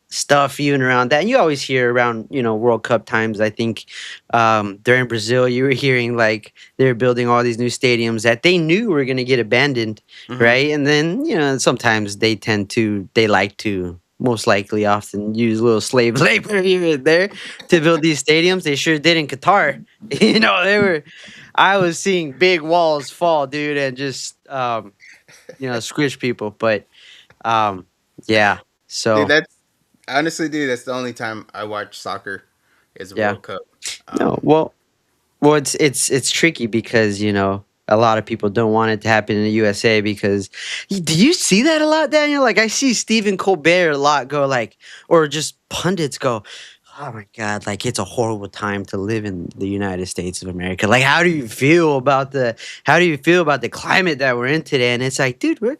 [SPEAKER 3] stuff even around that. And you always hear around World Cup times. I think during Brazil you were hearing like they're building all these new stadiums that they knew were gonna get abandoned,
[SPEAKER 2] Hmm.
[SPEAKER 3] right? And then sometimes they like to most likely often use a little slave labor here and there to build these stadiums. They sure did in Qatar. They were. I was seeing big walls fall, dude, and just squish people. But um, yeah.
[SPEAKER 2] Dude,
[SPEAKER 3] So
[SPEAKER 2] that's honestly, dude, that's the only time I watch soccer is a
[SPEAKER 3] yeah.
[SPEAKER 2] World Cup.
[SPEAKER 3] No.
[SPEAKER 2] Um,
[SPEAKER 3] Well, it's tricky because a lot of people don't want it to happen in the USA because do you see that a lot, Daniel? Like I see Stephen Colbert a lot go like, or just pundits go, "Oh my God, like it's a horrible time to live in the United States of America." Like, how do you feel about the climate that we're in today? And it's like, dude, we're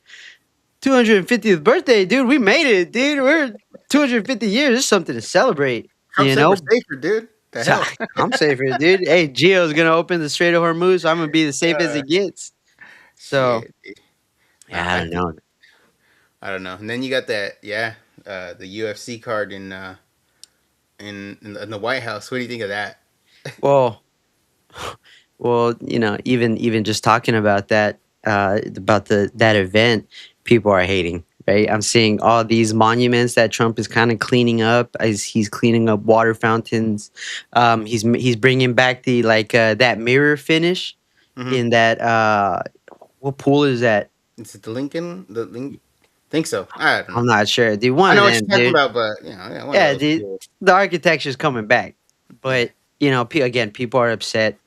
[SPEAKER 3] 250th birthday, dude. We made it, dude. We're 250 years. There's something to celebrate,
[SPEAKER 2] Trump
[SPEAKER 3] you
[SPEAKER 2] said we're
[SPEAKER 3] know.
[SPEAKER 2] safer, dude. The
[SPEAKER 3] So,
[SPEAKER 2] hell?
[SPEAKER 3] I'm safer, dude. Hey, Gio's gonna open the Strait of Hormuz. So I'm gonna be the safest
[SPEAKER 2] Uh,
[SPEAKER 3] it gets. So,
[SPEAKER 2] shit. Dude. Nah,
[SPEAKER 3] yeah, I
[SPEAKER 2] I
[SPEAKER 3] don't
[SPEAKER 2] think
[SPEAKER 3] know.
[SPEAKER 2] I don't know. And then you got that, yeah, the UFC card in the White House. What do you think of that?
[SPEAKER 3] Well, even just talking about that, about that event, people are hating. Right, I'm seeing all these monuments that Trump is kind of cleaning up. As he's cleaning up water fountains, he's bringing back the that mirror finish
[SPEAKER 2] Hmm.
[SPEAKER 3] in that. What pool is that?
[SPEAKER 2] Is it the Lincoln? The Link? Think so. I don't
[SPEAKER 3] I'm
[SPEAKER 2] know.
[SPEAKER 3] not sure. Dude,
[SPEAKER 2] I
[SPEAKER 3] one of
[SPEAKER 2] know what
[SPEAKER 3] them,
[SPEAKER 2] you're talking
[SPEAKER 3] dude.
[SPEAKER 2] about, but yeah, one of
[SPEAKER 3] Yeah,
[SPEAKER 2] those
[SPEAKER 3] dude,
[SPEAKER 2] pools.
[SPEAKER 3] the architecture's coming back,
[SPEAKER 2] Yeah.
[SPEAKER 3] but again, people are upset.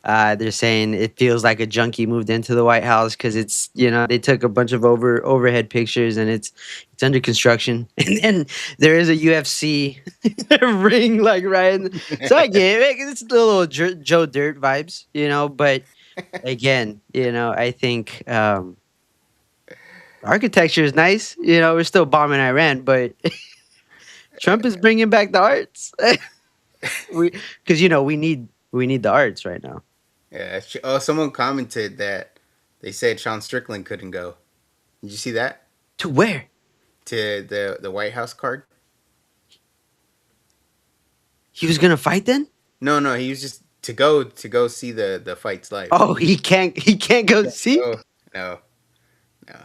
[SPEAKER 3] They're saying it feels like a junkie moved into the White House because it's they took a bunch of overhead pictures and it's under construction, and then there is a UFC ring like right. So I get it. It's the little Joe Dirt vibes, But again, I think architecture is nice. We're still bombing Iran, but Trump is bringing back the arts. we because we need the arts right now.
[SPEAKER 2] Yeah. Oh, someone commented that they said Sean Strickland couldn't go. Did you see that?
[SPEAKER 3] To where?
[SPEAKER 2] To the White House card?
[SPEAKER 3] He was gonna fight then?
[SPEAKER 2] No, no, he was just to go see the fights live.
[SPEAKER 3] Oh, he can't go see?
[SPEAKER 2] Oh, no, no.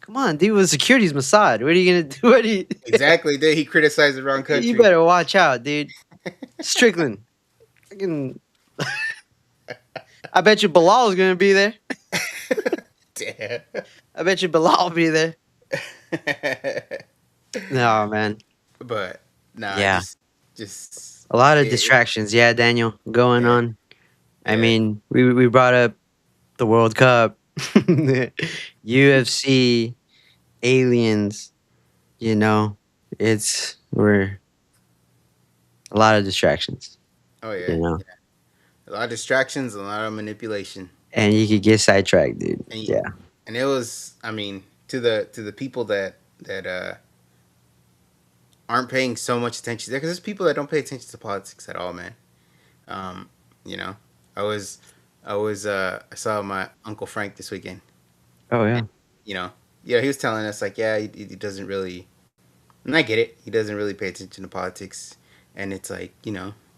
[SPEAKER 3] Come on, dude, with security's Mossad. What are you gonna do? What are you
[SPEAKER 2] Exactly. Did he criticized the wrong
[SPEAKER 3] You
[SPEAKER 2] country?
[SPEAKER 3] better watch out, dude. Strickland. Fucking I bet you Bilal's gonna be there.
[SPEAKER 2] Damn.
[SPEAKER 3] I bet you Bilal will be there. No, man.
[SPEAKER 2] But nah,
[SPEAKER 3] Yeah.
[SPEAKER 2] just
[SPEAKER 3] A lot of
[SPEAKER 2] it,
[SPEAKER 3] distractions, yeah, Daniel, going
[SPEAKER 2] yeah,
[SPEAKER 3] on. I
[SPEAKER 2] yeah.
[SPEAKER 3] mean, we brought up the World Cup, UFC, aliens, you know. We're a lot of distractions,
[SPEAKER 2] Oh
[SPEAKER 3] you
[SPEAKER 2] yeah,
[SPEAKER 3] know.
[SPEAKER 2] a lot of distractions, a lot of manipulation,
[SPEAKER 3] And you could get sidetracked, dude.
[SPEAKER 2] and
[SPEAKER 3] Yeah.
[SPEAKER 2] and it was, I mean, to the people that aren't paying so much attention, because there's people that don't pay attention to politics at all, man. Um, you know, I was I saw my Uncle Frank this weekend,
[SPEAKER 3] Oh
[SPEAKER 2] and
[SPEAKER 3] yeah.
[SPEAKER 2] you know, yeah, he was telling us like, yeah, he doesn't really, and I get it. He doesn't really pay attention to politics, and it's like,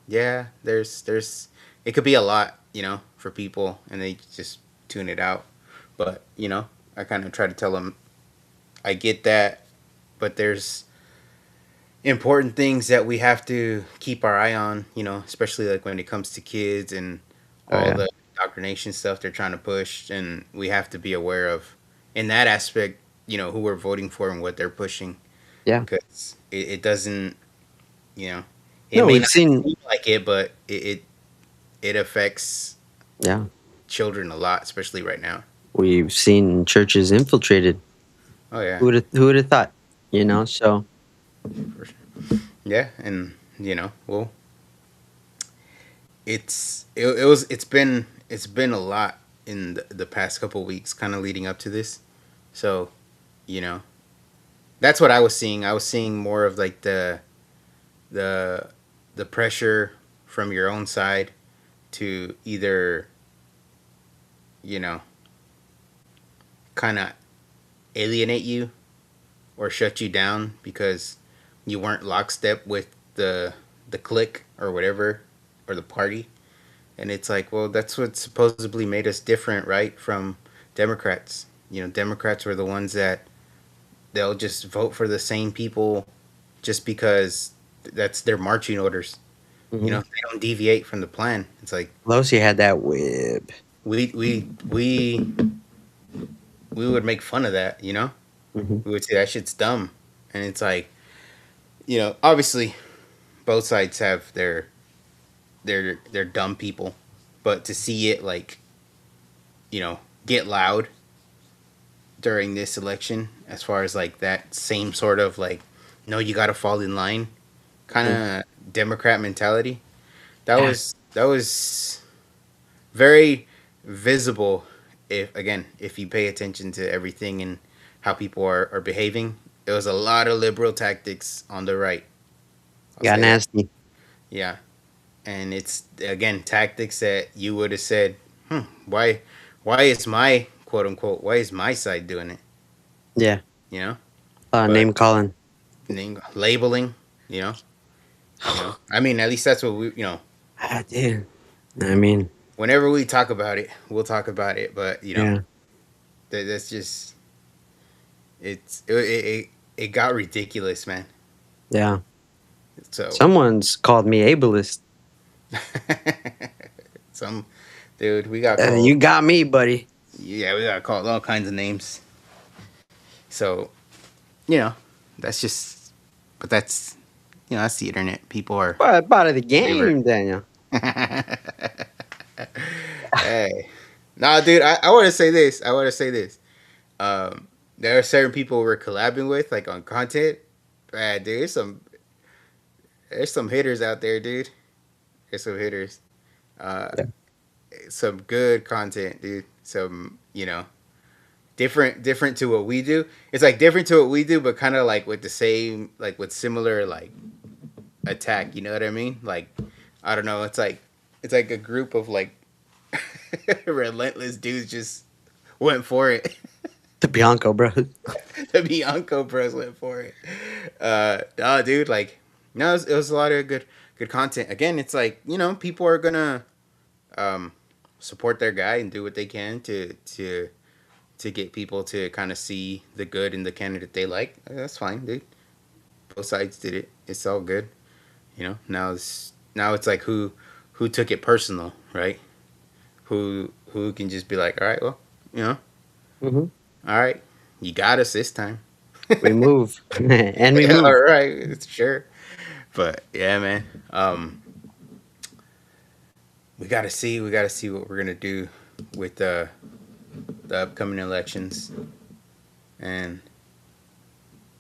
[SPEAKER 2] yeah, there's it could be a lot, for people, and they just tune it out. But I kind of try to tell him I get that, but there's important things that we have to keep our eye on, especially like when it comes to kids and
[SPEAKER 3] Oh
[SPEAKER 2] all
[SPEAKER 3] yeah.
[SPEAKER 2] the indoctrination stuff they're trying to push, and we have to be aware of in that aspect, who we're voting for and what they're pushing,
[SPEAKER 3] Yeah.
[SPEAKER 2] because it doesn't, you know, it
[SPEAKER 3] No,
[SPEAKER 2] may
[SPEAKER 3] we've
[SPEAKER 2] not
[SPEAKER 3] seen.
[SPEAKER 2] seem like it, but it affects
[SPEAKER 3] Yeah,
[SPEAKER 2] children a lot, especially right now.
[SPEAKER 3] we've seen churches infiltrated.
[SPEAKER 2] Oh yeah,
[SPEAKER 3] Who would have thought? So
[SPEAKER 2] for sure. Yeah, and well, it's been a lot in the past couple weeks, kind of leading up to this. So, you know, that's what I was seeing. I was seeing more of like the the pressure from your own side to either, you know, kind of alienate you or shut you down because you weren't lockstep with the clique or whatever, or the party. And it's like, well, that's what supposedly made us different, right, from Democrats. Democrats were the ones that they'll just vote for the same people just because that's their marching orders.
[SPEAKER 3] mhm.
[SPEAKER 2] They don't deviate from the plan. It's like
[SPEAKER 3] Pelosi had that whip.
[SPEAKER 2] we would make fun of that.
[SPEAKER 3] Hmm.
[SPEAKER 2] We would say that shit's dumb, and it's like, obviously both sides have their dumb people, but to see it like, get loud during this election, as far as like that same sort of like, no, you got to fall in line kind
[SPEAKER 3] Hmm.
[SPEAKER 2] of Democrat mentality. That
[SPEAKER 3] Yeah.
[SPEAKER 2] was very visible. If you pay attention to everything and how people are behaving, there was a lot of liberal tactics on the right. I'll
[SPEAKER 3] Got
[SPEAKER 2] say that.
[SPEAKER 3] nasty.
[SPEAKER 2] Yeah, and it's again tactics that you would have said, why, is my quote unquote, why is my side doing it?
[SPEAKER 3] Yeah.
[SPEAKER 2] You know, but
[SPEAKER 3] Name calling.
[SPEAKER 2] labeling, I mean, at least that's what we,
[SPEAKER 3] Ah, dude. I mean,
[SPEAKER 2] whenever we talk about it, we'll talk about it. But
[SPEAKER 3] yeah.
[SPEAKER 2] that's just it got ridiculous, man.
[SPEAKER 3] Yeah.
[SPEAKER 2] So
[SPEAKER 3] Someone's called me ableist.
[SPEAKER 2] some dude, we got
[SPEAKER 3] You
[SPEAKER 2] called.
[SPEAKER 3] got me, buddy.
[SPEAKER 2] Yeah, we got called all kinds of names. So that's just, but that's that's the internet. People are
[SPEAKER 3] Part of the
[SPEAKER 2] wayward.
[SPEAKER 3] game, Daniel.
[SPEAKER 2] Hey, nah, dude. I want to say this. I want to say this. There are certain people we're collabing with, like on content. Man, dude, there's some hitters out there, dude. There's some hitters. Uh,
[SPEAKER 3] Yeah.
[SPEAKER 2] some good content, dude. Some, different to what we do. It's like different to what we do, but kind of like with the same, like with similar like attack. You know what I mean? Like, I don't know. It's like a group of like relentless dudes just went for it.
[SPEAKER 3] The Bianco, bro.
[SPEAKER 2] The Bianco Bros went for it. No, dude, like, no, it was a lot of good content. Again, it's like, people are gonna um support their guy and do what they can to get people to kind of see the good in the candidate they like. That's fine, dude. Both sides did it. It's all good. Now it's like who took it personal, right? Who can just be like, all right, well,
[SPEAKER 3] Hmm.
[SPEAKER 2] all right, you got us this time.
[SPEAKER 3] We move. And we
[SPEAKER 2] Yeah,
[SPEAKER 3] move.
[SPEAKER 2] all right, it's sure. But yeah, man. We gotta see what we're gonna do with the upcoming elections, and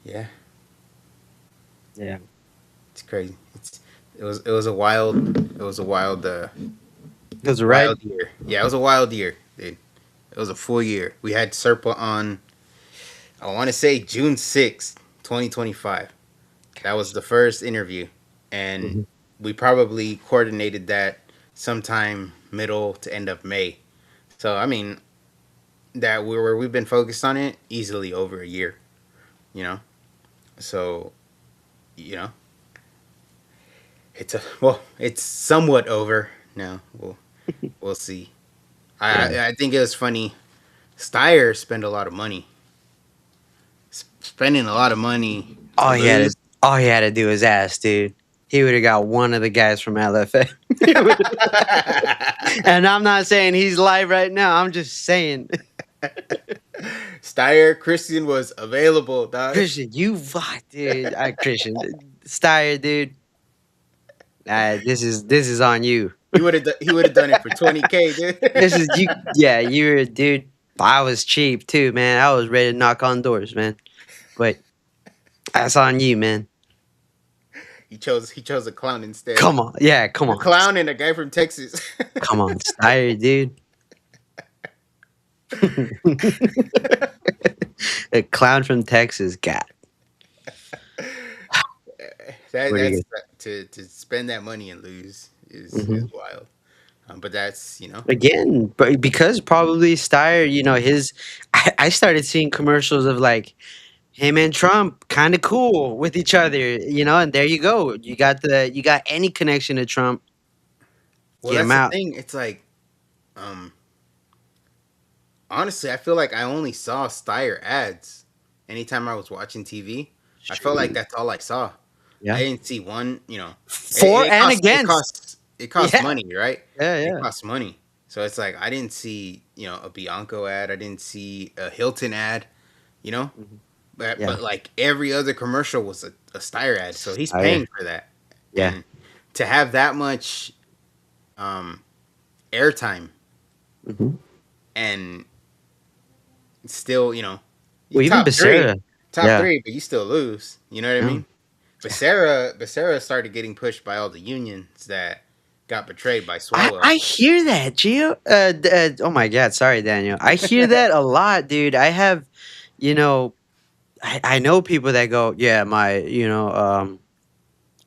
[SPEAKER 2] yeah,
[SPEAKER 3] Yeah.
[SPEAKER 2] it's crazy. It was a
[SPEAKER 3] Because right.
[SPEAKER 2] wild year. Yeah, it was a wild year, dude. It was a full year. We had Serpa on. I want to say June 6th, 2025. That was the first interview, and
[SPEAKER 3] Mhm.
[SPEAKER 2] we probably coordinated that sometime middle to end of May. So I mean, that where we've been focused on it easily over a year. You know, so you know it's somewhat over now. We'll see.
[SPEAKER 3] Yeah.
[SPEAKER 2] I think it was funny. Steyer spent a lot of money, spending a lot of money to
[SPEAKER 3] All he had
[SPEAKER 2] lose.
[SPEAKER 3] to all he had to do was ask, dude. He would have got one of the guys from LFA. And I'm not saying he's live right now. I'm just saying,
[SPEAKER 2] Steyer Christian was available, dog.
[SPEAKER 3] Christian, you fuck, dude. Christian, Steyer, dude. This is on you.
[SPEAKER 2] He would have done it for 20K, dude.
[SPEAKER 3] This is you. Yeah, you were, dude. I was cheap too, man. I was ready to knock on doors, man. But that's on you, man.
[SPEAKER 2] He chose a clown instead.
[SPEAKER 3] Come on, yeah, come
[SPEAKER 2] A
[SPEAKER 3] on,
[SPEAKER 2] clown and a guy from Texas.
[SPEAKER 3] come on, Steyer, dude. A clown from Texas, God. What are
[SPEAKER 2] That's
[SPEAKER 3] you
[SPEAKER 2] to spend that money and lose is
[SPEAKER 3] gonna?
[SPEAKER 2] wild. But that's
[SPEAKER 3] Again, but because probably Steyer, I started seeing commercials of like him and Trump kind of cool with each other, and there you go. You got any connection to Trump,
[SPEAKER 2] well,
[SPEAKER 3] get him
[SPEAKER 2] that's the
[SPEAKER 3] out.
[SPEAKER 2] thing. It's like um honestly, I feel like I only saw Steyer ads anytime I was watching TV. I felt like that's all I saw. I
[SPEAKER 3] Yeah.
[SPEAKER 2] didn't see one.
[SPEAKER 3] For and against.
[SPEAKER 2] It costs
[SPEAKER 3] Yeah.
[SPEAKER 2] money, right?
[SPEAKER 3] Yeah,
[SPEAKER 2] It
[SPEAKER 3] yeah.
[SPEAKER 2] costs money. So it's like I didn't see a Bianco ad. I didn't see a Hilton ad. You know,
[SPEAKER 3] Mhm.
[SPEAKER 2] but
[SPEAKER 3] Yeah.
[SPEAKER 2] like every other commercial was a Steyer ad. So he's
[SPEAKER 3] Steyer.
[SPEAKER 2] paying for that,
[SPEAKER 3] Yeah.
[SPEAKER 2] and to have that much um, airtime
[SPEAKER 3] Hmm.
[SPEAKER 2] and still, you
[SPEAKER 3] Well, even Becerra.
[SPEAKER 2] top
[SPEAKER 3] Yeah.
[SPEAKER 2] three, but you still lose. You know what I
[SPEAKER 3] Yeah.
[SPEAKER 2] mean? Becerra started getting pushed by all the unions that got betrayed by
[SPEAKER 3] I
[SPEAKER 2] Swalwell.
[SPEAKER 3] hear that, Gio. Oh my God, sorry, Daniel. I hear that a lot, dude. I have, you know, I know people that go, yeah,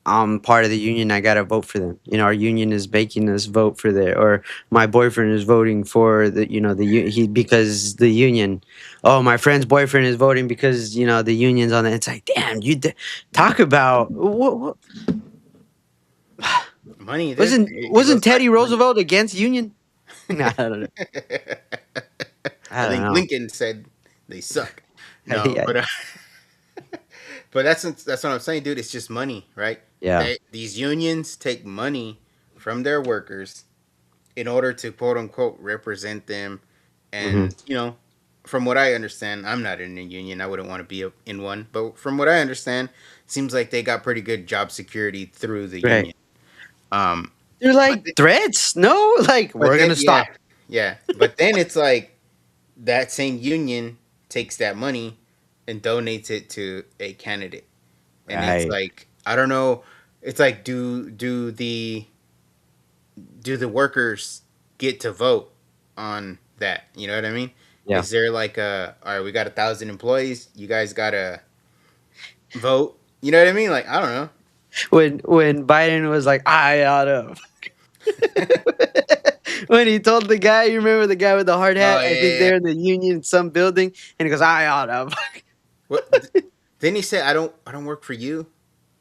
[SPEAKER 3] I'm part of the union. I gotta vote for them. Our union is making us vote for or my boyfriend is voting for he because the union. Oh, my friend's boyfriend is voting because the union's on it. It's like, damn, talk about what
[SPEAKER 2] Money, dude. It goes
[SPEAKER 3] wasn't
[SPEAKER 2] back
[SPEAKER 3] Teddy
[SPEAKER 2] to money.
[SPEAKER 3] Roosevelt against union? No, I don't know. I
[SPEAKER 2] I
[SPEAKER 3] don't
[SPEAKER 2] think
[SPEAKER 3] know.
[SPEAKER 2] Lincoln said they suck. No,
[SPEAKER 3] Yeah,
[SPEAKER 2] but that's what I'm saying, dude. It's just money, right?
[SPEAKER 3] yeah.
[SPEAKER 2] These unions take money from their workers in order to quote unquote represent them,
[SPEAKER 3] Hmm.
[SPEAKER 2] and from what I understand, I'm not in a union. I wouldn't want to be in one, but from what I understand, seems like they got pretty good job security through the
[SPEAKER 3] Right.
[SPEAKER 2] union. Um,
[SPEAKER 3] They're
[SPEAKER 2] but
[SPEAKER 3] like threats. No, like
[SPEAKER 2] but
[SPEAKER 3] we're
[SPEAKER 2] then
[SPEAKER 3] gonna stop.
[SPEAKER 2] yeah, but then it's like that same union takes that money and donates it to a candidate, and it's
[SPEAKER 3] Right.
[SPEAKER 2] like I don't know. It's like do the workers get to vote on that? You know what I mean?
[SPEAKER 3] Yeah.
[SPEAKER 2] Is there like all right, we got 1,000 employees. You guys gotta vote. You know what I mean? Like I don't know.
[SPEAKER 3] When Biden was like, I ought to. When he told the guy, you remember the guy with the hard
[SPEAKER 2] Oh
[SPEAKER 3] hat? I think
[SPEAKER 2] yeah.
[SPEAKER 3] they're in the union, some building, and he goes, I ought to.
[SPEAKER 2] What? Then he said, I don't work for you.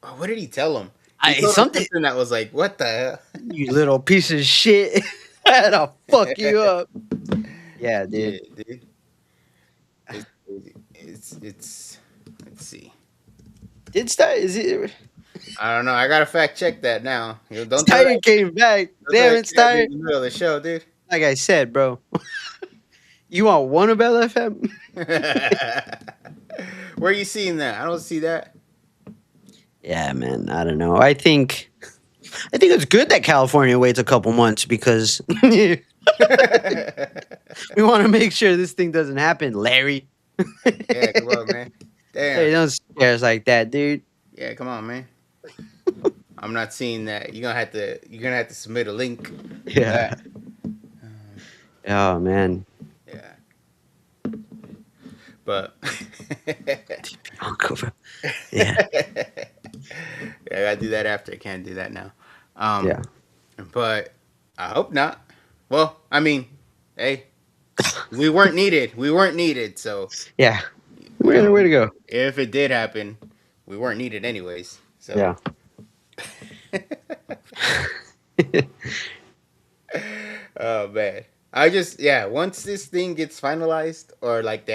[SPEAKER 2] Oh, what did he tell him? He
[SPEAKER 3] I
[SPEAKER 2] told him
[SPEAKER 3] something,
[SPEAKER 2] something that was like, what the hell?
[SPEAKER 3] you little piece of shit. I'll fuck you up. Yeah,
[SPEAKER 2] Yeah,
[SPEAKER 3] dude.
[SPEAKER 2] dude. It's crazy. It's. Let's see.
[SPEAKER 3] Did Steyer, is it?
[SPEAKER 2] I don't know. I gotta fact check that now. Don't throw
[SPEAKER 3] Steyer came back. Damn it,
[SPEAKER 2] that at me
[SPEAKER 3] Steyer.
[SPEAKER 2] in the middle of the show, dude.
[SPEAKER 3] Like I said, bro. You want one of LFM?
[SPEAKER 2] Where are you seeing that? I don't see that.
[SPEAKER 3] Yeah, man. I don't know. I think it's good that California waits a couple months because we want to make sure this thing doesn't happen, Larry.
[SPEAKER 2] Yeah, come on, man.
[SPEAKER 3] Hey,
[SPEAKER 2] Damn.
[SPEAKER 3] don't scare us like that, dude.
[SPEAKER 2] Yeah, come on, man. I'm not seeing that. You're gonna have to submit a link for
[SPEAKER 3] Yeah.
[SPEAKER 2] that.
[SPEAKER 3] Oh man.
[SPEAKER 2] Yeah. But
[SPEAKER 3] Uncle. Yeah.
[SPEAKER 2] yeah, I gotta do that after. I can't do that now.
[SPEAKER 3] Yeah.
[SPEAKER 2] But I hope not. Well, I mean, hey, We weren't needed. We weren't needed. So
[SPEAKER 3] Yeah.
[SPEAKER 2] you know,
[SPEAKER 3] Way to go.
[SPEAKER 2] if it did happen, we weren't needed anyways. So.
[SPEAKER 3] Yeah.
[SPEAKER 2] Oh man. I just once this thing gets finalized, or like they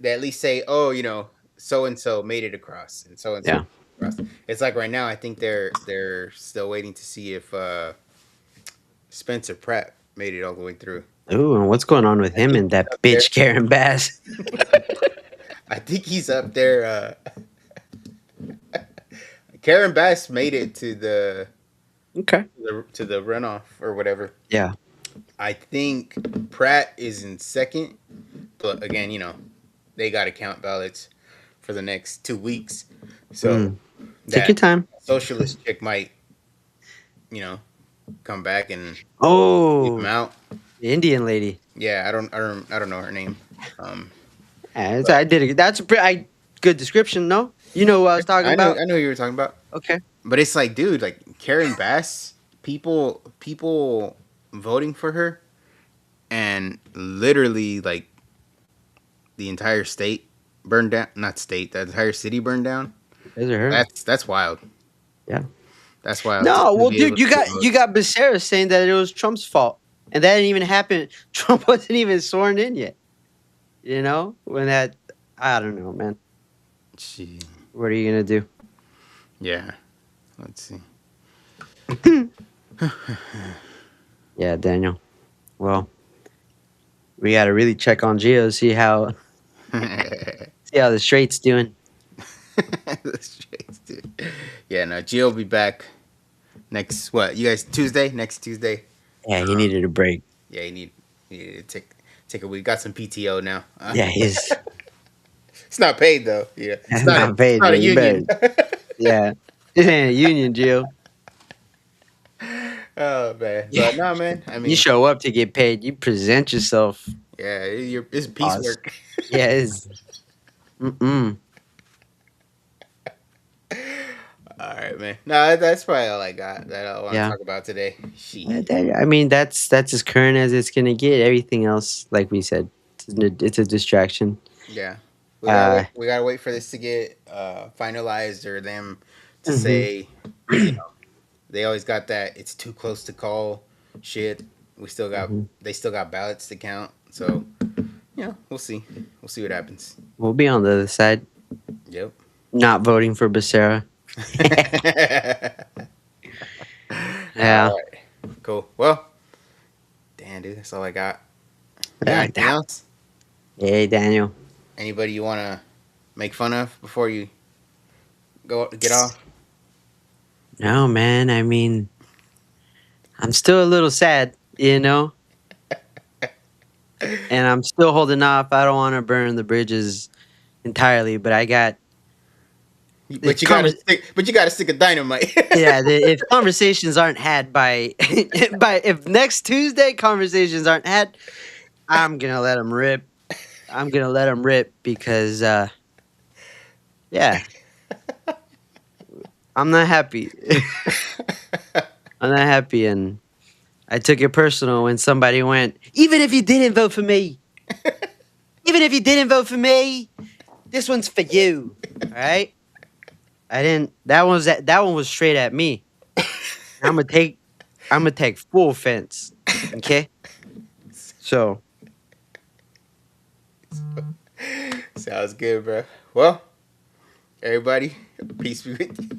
[SPEAKER 2] at least say, oh, so and so made it across, and so
[SPEAKER 3] Yeah.
[SPEAKER 2] across. It's like right now, I think they're still waiting to see if Spencer Pratt made it all the way through.
[SPEAKER 3] Ooh, and what's going on with
[SPEAKER 2] I
[SPEAKER 3] him
[SPEAKER 2] think
[SPEAKER 3] and
[SPEAKER 2] he's
[SPEAKER 3] that
[SPEAKER 2] up there.
[SPEAKER 3] bitch Karen Bass?
[SPEAKER 2] I think he's up there. Karen Bass made it to
[SPEAKER 3] Okay.
[SPEAKER 2] the runoff or whatever.
[SPEAKER 3] Yeah.
[SPEAKER 2] I think Pratt is in second, but again, they got to count ballots for the next 2 weeks. So
[SPEAKER 3] Take your
[SPEAKER 2] that
[SPEAKER 3] time.
[SPEAKER 2] socialist chick might, you know, come back and keep him
[SPEAKER 3] Oh,
[SPEAKER 2] out.
[SPEAKER 3] the Indian lady.
[SPEAKER 2] Yeah, I don't know her name. Um,
[SPEAKER 3] Yeah,
[SPEAKER 2] but
[SPEAKER 3] I did it. That's a pretty good description. No, you know who I was talking about.
[SPEAKER 2] I know who you were talking about.
[SPEAKER 3] Okay.
[SPEAKER 2] But it's like, dude, like Karen Bass, people voting for her, and literally like the entire state burned down. Not state, the entire city burned down.
[SPEAKER 3] Those are her.
[SPEAKER 2] That's wild.
[SPEAKER 3] Yeah.
[SPEAKER 2] That's wild
[SPEAKER 3] No,
[SPEAKER 2] to
[SPEAKER 3] well,
[SPEAKER 2] be able
[SPEAKER 3] dude,
[SPEAKER 2] to get
[SPEAKER 3] you
[SPEAKER 2] votes.
[SPEAKER 3] got Becerra saying that it was Trump's fault, and that didn't even happen. Trump wasn't even sworn in yet. You know, when that, I don't know, man.
[SPEAKER 2] Gee.
[SPEAKER 3] What are you gonna do?
[SPEAKER 2] Yeah. Let's see.
[SPEAKER 3] Yeah, Daniel. Well, we got to really check on Gio, see how the straight's doing.
[SPEAKER 2] Yeah, no, Gio will be back next what? You guys Tuesday? Next Tuesday?
[SPEAKER 3] Yeah, he needed a break.
[SPEAKER 2] Yeah, you need to take a week. Got some PTO now.
[SPEAKER 3] Yeah, he's
[SPEAKER 2] It's not paid though. Yeah.
[SPEAKER 3] not
[SPEAKER 2] It's
[SPEAKER 3] paid,
[SPEAKER 2] not a
[SPEAKER 3] man. You better.
[SPEAKER 2] union.
[SPEAKER 3] Yeah, this ain't a union, Gio.
[SPEAKER 2] Oh man.
[SPEAKER 3] Yeah,
[SPEAKER 2] But no man, I
[SPEAKER 3] you
[SPEAKER 2] mean,
[SPEAKER 3] show up to get paid. You present yourself.
[SPEAKER 2] yeah, it's
[SPEAKER 3] Boss.
[SPEAKER 2] piecework.
[SPEAKER 3] Yeah, it's. Mm-mm.
[SPEAKER 2] All right, man. No, that's probably all I got that I want to
[SPEAKER 3] Yeah.
[SPEAKER 2] talk about today.
[SPEAKER 3] I mean, that's as current as it's gonna get. Everything else, like we said, it's a distraction.
[SPEAKER 2] Yeah.
[SPEAKER 3] Uh,
[SPEAKER 2] We gotta wait for this to get finalized, or them to
[SPEAKER 3] mhm.
[SPEAKER 2] say, because they always got that it's too close to call shit.
[SPEAKER 3] Mhm.
[SPEAKER 2] They still got ballots to count. So yeah, we'll see. We'll see what happens.
[SPEAKER 3] We'll be on the other side,
[SPEAKER 2] Yep.
[SPEAKER 3] not voting for Becerra. Yeah.
[SPEAKER 2] All right. Cool. Well, damn, dude, that's all I got. You got
[SPEAKER 3] Yeah.
[SPEAKER 2] anything else?
[SPEAKER 3] Hey, Daniel.
[SPEAKER 2] Anybody you want to make fun of before you get off?
[SPEAKER 3] No, man. I mean, I'm still a little sad, you know, and I'm still holding off. I don't want to burn the bridges entirely, but I got the
[SPEAKER 2] But you gotta stick a dynamite.
[SPEAKER 3] yeah. If conversations aren't had by if next Tuesday conversations aren't had, I'm gonna let them rip. I'm gonna let them rip because yeah, I'm not happy. I'm not happy, and I took it personal when somebody went, even if you didn't vote for me, even if you didn't vote for me, this one's for you. All right? I didn't. That one was straight at me. I'm gonna take full offense. Okay? So
[SPEAKER 2] Sounds good, bro. Well, everybody, peace be with you.